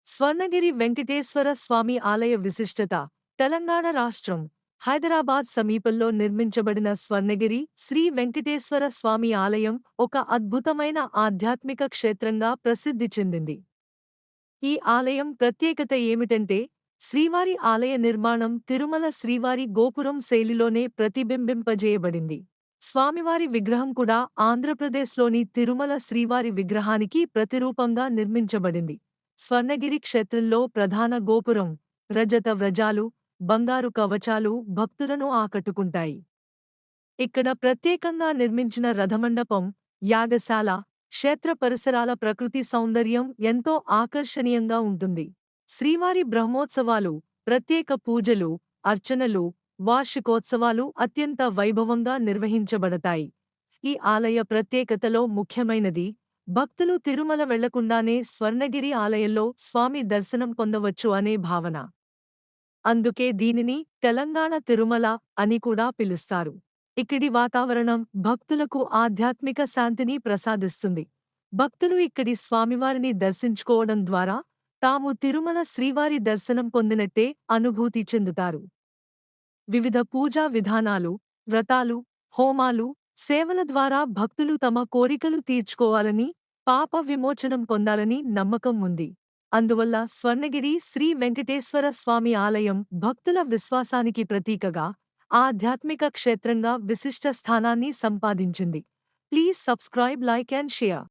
స్వర్ణగిరి వెంకటేశ్వర స్వామి ఆలయ విశిష్టత. తెలంగాణ రాష్ట్రం హైదరాబాద్ సమీపంలో నిర్మించబడిన స్వర్ణగిరి శ్రీ వెంకటేశ్వర స్వామి ఆలయం ఒక అద్భుతమైన ఆధ్యాత్మిక క్షేత్రంగా ప్రసిద్ధి చెందింది. ఈ ఆలయం ప్రత్యేకత ఏమిటంటే, శ్రీవారి ఆలయ నిర్మాణం తిరుమల శ్రీవారి గోపురం శైలిలోనే ప్రతిబింబింపజేయబడింది. స్వామివారి విగ్రహం కూడా ఆంధ్రప్రదేశ్లోని తిరుమల శ్రీవారి విగ్రహానికి ప్రతిరూపంగా నిర్మించబడింది. స్వర్ణగిరి క్షేత్రంలో ప్రధాన గోపురం, రజత వ్రజాలు, బంగారు కవచాలు భక్తులను ఆకట్టుకుంటాయి. ఇక్కడ ప్రత్యేకంగా నిర్మించిన రథమండపం, యాగశాల, క్షేత్ర పరిసరాల ప్రకృతి సౌందర్యం ఎంతో ఆకర్షణీయంగా ఉంటుంది. శ్రీవారి బ్రహ్మోత్సవాలు, ప్రత్యేక పూజలు, అర్చనలు, వార్షికోత్సవాలు అత్యంత వైభవంగా నిర్వహించబడతాయి. ఈ ఆలయ ప్రత్యేకతలో ముఖ్యమైనది, భక్తులు తిరుమల వెళ్లకుండానే స్వర్ణగిరి ఆలయంలో స్వామి దర్శనం పొందవచ్చు అనే భావన. అందుకే దీనిని తెలంగాణ తిరుమల అని కూడా పిలుస్తారు. ఇక్కడి వాతావరణం భక్తులకు ఆధ్యాత్మిక శాంతిని ప్రసాదిస్తుంది. భక్తులు ఇక్కడి స్వామివారిని దర్శించుకోవడం ద్వారా తాము తిరుమల శ్రీవారి దర్శనం పొందినట్టే అనుభూతి చెందుతారు. వివిధ పూజా విధానాలు, వ్రతాలు, హోమాలు, సేవల ద్వారా భక్తులు తమ కోరికలు తీర్చుకోవాలని, పాప విమోచనం పొందాలని నమ్మకం ఉంది. అందువల్ల స్వర్ణగిరి శ్రీ వెంకటేశ్వర స్వామి ఆలయం భక్తుల విశ్వాసానికి ప్రతీకగా, ఆధ్యాత్మిక క్షేత్రంగా విశిష్ట స్థానాన్ని సంపాదించింది. Please subscribe, like and share.